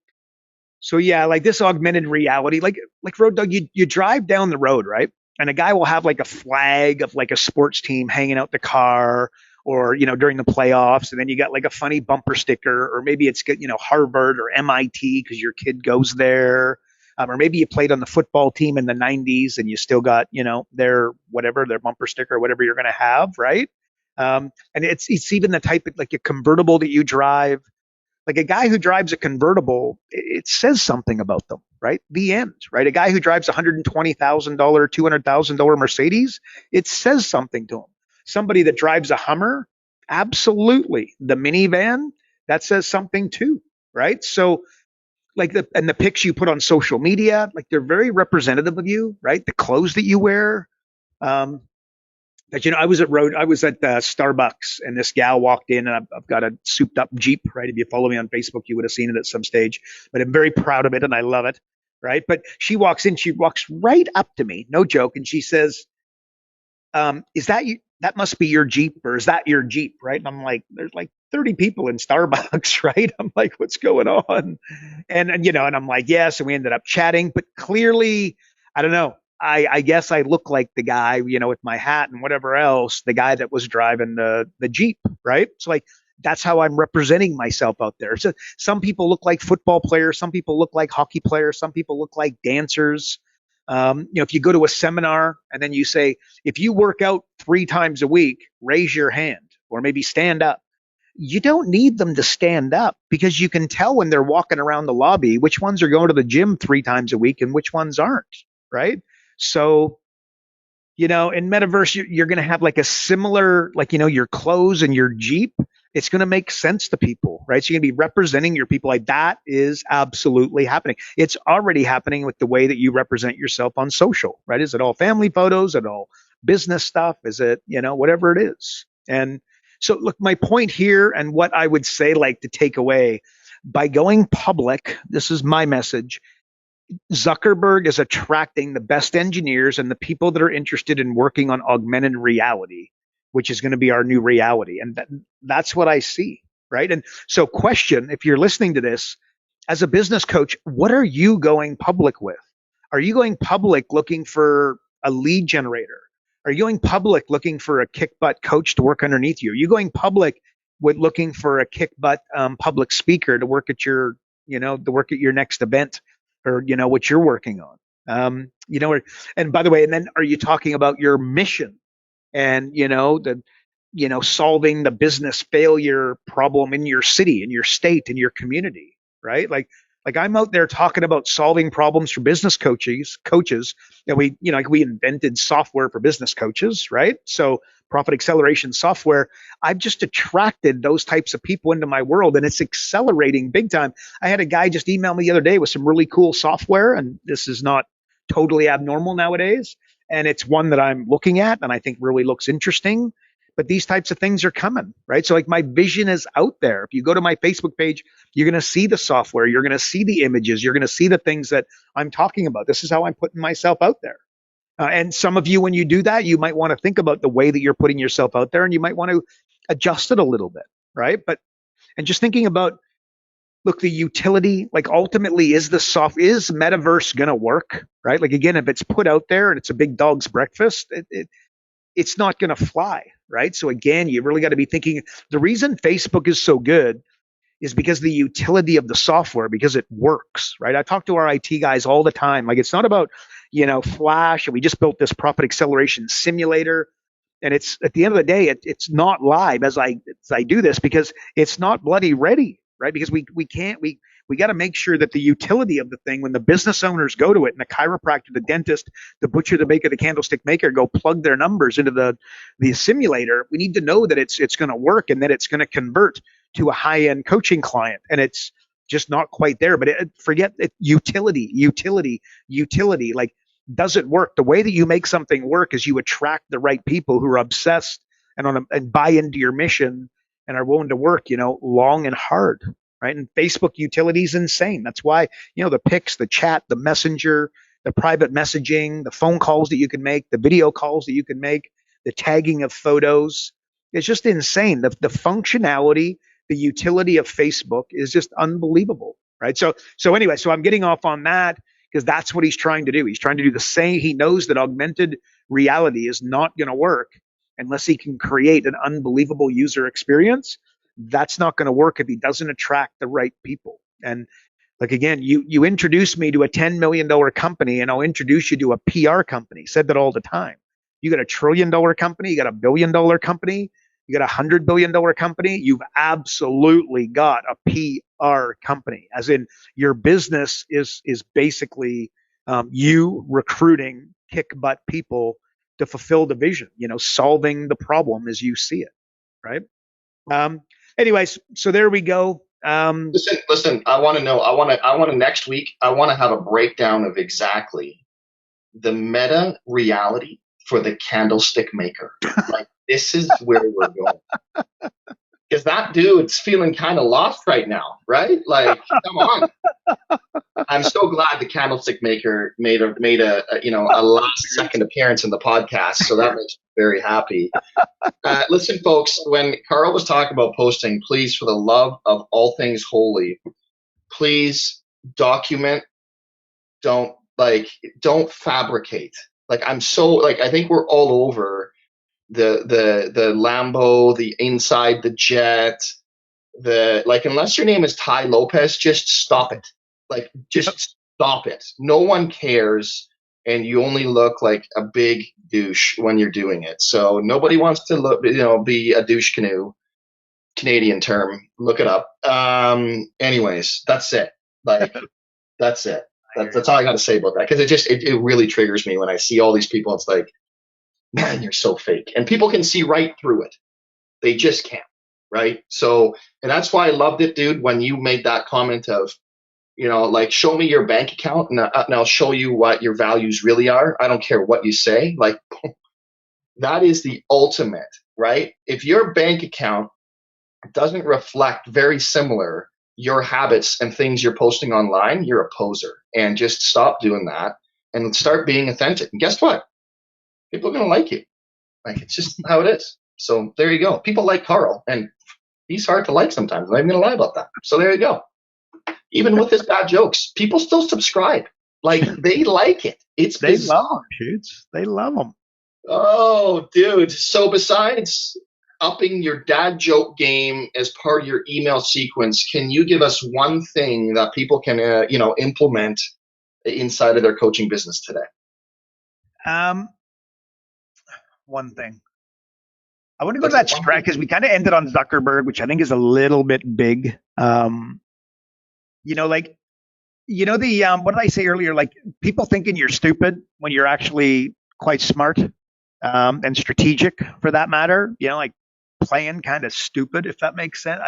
yeah, like this augmented reality, like Road Dogg, you drive down the road, right? And a guy will have like a flag of like a sports team hanging out the car, or, during the playoffs. And then you got like a funny bumper sticker, or maybe it's, Harvard or MIT because your kid goes there. Or maybe you played on the football team in the 90s and you still got, their bumper sticker, or whatever you're going to have, right? And it's even the type of like a convertible that you drive. Like a guy who drives a convertible, it says something about them, right? The end, right? A guy who drives $120,000, $200,000 Mercedes, it says something to him. Somebody that drives a Hummer, absolutely. The minivan, that says something too, right? So like the pics you put on social media, like they're very representative of you, right? The clothes that you wear. But I was at Starbucks, and this gal walked in, and I've got a souped up Jeep, right? If you follow me on Facebook, you would have seen it at some stage, but I'm very proud of it and I love it, right? But she walks right up to me, no joke. And she says, is that you? That must be your Jeep, or is that your Jeep, right? And I'm like, there's like 30 people in Starbucks, right? I'm like, what's going on? And I'm like, yes. And we ended up chatting, but clearly, I don't know. I guess I look like the guy, with my hat and whatever else, the guy that was driving the Jeep, right? So like, that's how I'm representing myself out there. So some people look like football players. Some people look like hockey players. Some people look like dancers. If you go to a seminar and then you say, if you work out 3 times a week, raise your hand or maybe stand up. You don't need them to stand up because you can tell when they're walking around the lobby which ones are going to the gym 3 times a week and which ones aren't, right? So, in metaverse, you're going to have like a similar, like, your clothes and your Jeep. It's going to make sense to people, right? So you're going to be representing your people. Like, that is absolutely happening. It's already happening with the way that you represent yourself on social, right? Is it all family photos? Is it all business stuff? Is it, whatever it is? And so, look, my point here and what I would say, like, to take away by going public, this is my message. Zuckerberg is attracting the best engineers and the people that are interested in working on augmented reality, which is going to be our new reality. And that's what I see, right? And so, question, if you're listening to this, as a business coach, what are you going public with? Are you going public looking for a lead generator? Are you going public looking for a kick butt coach to work underneath you? Are you going public with looking for a kick butt public speaker to work at your, next event, or what you're working on? And by the way, and then are you talking about your mission and solving the business failure problem in your city, in your state, in your community, right? Like I'm out there talking about solving problems for business coaches. And we invented software for business coaches, right? So profit acceleration software. I've just attracted those types of people into my world, and it's accelerating big time. I had a guy just email me the other day with some really cool software, and this is not totally abnormal nowadays. And it's one that I'm looking at and I think really looks interesting. But these types of things are coming, right? So like my vision is out there. If you go to my Facebook page, you're going to see the software, you're going to see the images, you're going to see the things that I'm talking about. This is how I'm putting myself out there. And some of you, when you do that, you might want to think about the way that you're putting yourself out there, and you might want to adjust it a little bit, right? And just thinking about, look, the utility, like ultimately, is metaverse going to work, right? Like, again, if it's put out there and it's a big dog's breakfast, it's not going to fly, right? So again, you really got to be thinking. The reason Facebook is so good is because the utility of the software, because it works, right? I talk to our IT guys all the time. Like, it's not about, Flash, and we just built this profit acceleration simulator. And it's, at the end of the day, it's not live as I do this because it's not bloody ready, right? Because we got to make sure that the utility of the thing, when the business owners go to it, and the chiropractor, the dentist, the butcher, the baker, the candlestick maker go plug their numbers into the simulator, we need to know that it's going to work and that it's going to convert to a high-end coaching client. And it's just not quite there. But forget it, utility. Like, does it work? The way that you make something work is you attract the right people who are obsessed and buy into your mission and are willing to work, long and hard, right? And Facebook utility is insane. That's why, the pics, the chat, the messenger, the private messaging, the phone calls that you can make, the video calls that you can make, the tagging of photos. It's just insane. The functionality, the utility of Facebook is just unbelievable, right? So anyway, so I'm getting off on that because that's what he's trying to do. He's trying to do the same. He knows that augmented reality is not going to work unless he can create an unbelievable user experience. That's not going to work if he doesn't attract the right people. And like, again, you introduce me to a $10 million company, and I'll introduce you to a PR company. Said that all the time. You got a $1 trillion company, you got a $1 billion company, you got a $100 billion company. You've absolutely got a PR company, as in your business is basically you recruiting kick butt people to fulfill the vision, solving the problem as you see it, right? Anyways, so there we go. Listen. I want to know. I want to next week. I want to have a breakdown of exactly the meta reality for the candlestick maker. Like, this is where we're going. Because that dude's feeling kind of lost right now, right? Like, come on. I'm so glad the candlestick maker made a last second appearance in the podcast. So that makes me very happy. Listen, folks, when Karl was talking about posting, please, for the love of all things holy, please document. Don't fabricate. Like, I think we're all over the Lambo, the inside the jet, unless your name is Ty Lopez, just stop it. Like, just stop it. No one cares and you only look like a big douche when you're doing it. So nobody wants to look, be a douche canoe. Canadian term. Look it up. Anyways, that's it. Like, that's it. That's all I got to say about that. Because it really triggers me when I see all these people. It's like, man, you're so fake. And people can see right through it. They just can't. Right. So, and that's why I loved it, dude, when you made that comment of, like, show me your bank account and I'll show you what your values really are. I don't care what you say. Like, that is the ultimate, right? If your bank account doesn't reflect very similar your habits and things you're posting online, you're a poser. And just stop doing that and start being authentic. And guess what? People are going to like you. Like, it's just how it is. So there you go. People like Karl, and he's hard to like sometimes. I'm not even going to lie about that. So there you go. Even with his bad jokes, people still subscribe. Like, they like it. They love them, dudes. They love them. Oh, dude. So besides upping your dad joke game as part of your email sequence, can you give us one thing that people can, implement inside of their coaching business today? One thing. I want to go to that strike because we kind of ended on Zuckerberg, which I think is a little bit big. What did I say earlier? Like, people thinking you're stupid when you're actually quite smart and strategic, for that matter. Like, playing kind of stupid, if that makes sense.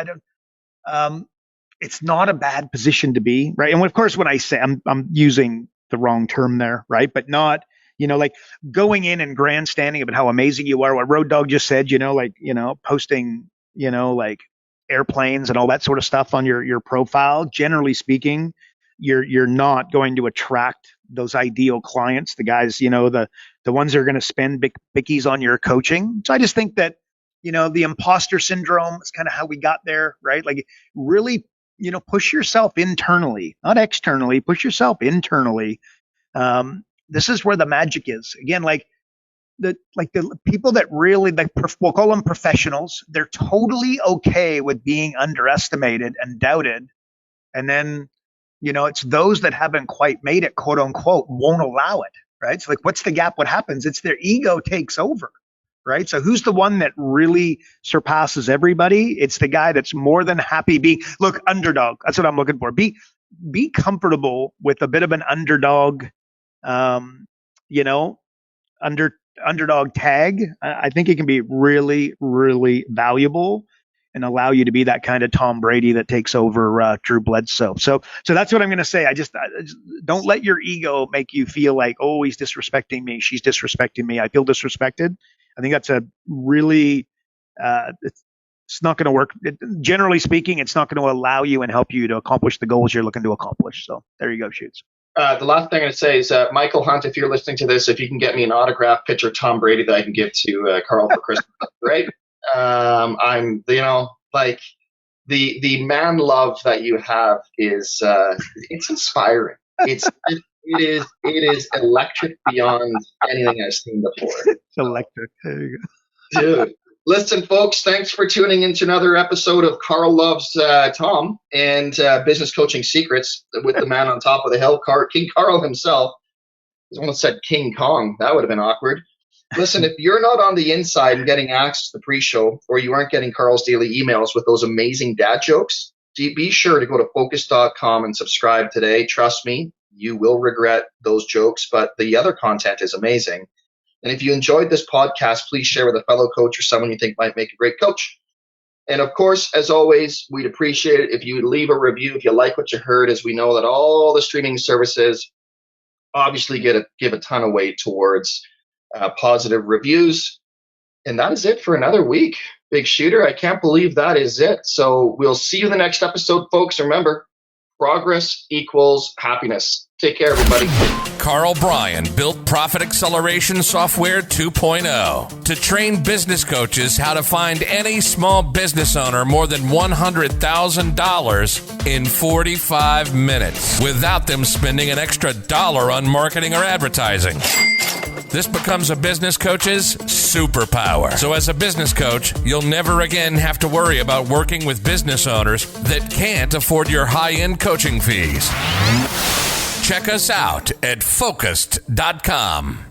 It's not a bad position to be, right? And of course, when I say I'm using the wrong term there, right? But not, like going in and grandstanding about how amazing you are. What Road Dogg just said, posting, like airplanes and all that sort of stuff on your profile. Generally speaking, you're not going to attract those ideal clients, the guys, the ones that are going to spend big bickies on your coaching. So I just think that, the imposter syndrome is kind of how we got there, right? Like, really, push yourself internally, not externally, push yourself internally. This is where the magic is. Again, the people that really, we'll call them professionals. They're totally okay with being underestimated and doubted. And then, it's those that haven't quite made it, quote unquote, won't allow it, right? So, like, what's the gap? What happens? It's their ego takes over, right? So who's the one that really surpasses everybody? It's the guy that's more than happy underdog. That's what I'm looking for. Be comfortable with a bit of an underdog, underdog tag. I think it can be really, really valuable and allow you to be that kind of Tom Brady that takes over Drew Bledsoe. So that's what I'm going to say. I just don't let your ego make you feel like, oh, he's disrespecting me, she's disrespecting me, I feel disrespected. I think that's a really, it's not going to work. Generally speaking, it's not going to allow you and help you to accomplish the goals you're looking to accomplish. So there you go, Shoots. The last thing I'm going to say is, Michael Hunt, if you're listening to this, if you can get me an autograph picture Tom Brady that I can give to Karl for Christmas, right? I'm, like, the man love that you have is, it's inspiring. It is electric beyond anything I've seen before. It's electric. There you go. Dude. Listen, folks, thanks for tuning into another episode of Karl Loves Tom and Business Coaching Secrets with the man on top of the hill, King Karl himself. I almost said King Kong. That would have been awkward. Listen, if you're not on the inside and getting access to the pre-show, or you aren't getting Karl's daily emails with those amazing dad jokes, be sure to go to focus.com and subscribe today. Trust me, you will regret those jokes, but the other content is amazing. And if you enjoyed this podcast, please share with a fellow coach or someone you think might make a great coach. And of course, as always, we'd appreciate it if you would leave a review if you like what you heard, as we know that all the streaming services obviously give a ton of weight towards positive reviews. And that is it for another week. Big Shooter, I can't believe that is it. So we'll see you in the next episode, folks. Remember, progress equals happiness. Take care, everybody. Karl Bryan built Profit Acceleration Software 2.0 to train business coaches how to find any small business owner more than $100,000 in 45 minutes without them spending an extra dollar on marketing or advertising. This becomes a business coach's superpower. So as a business coach, you'll never again have to worry about working with business owners that can't afford your high-end coaching fees. Check us out at focused.com.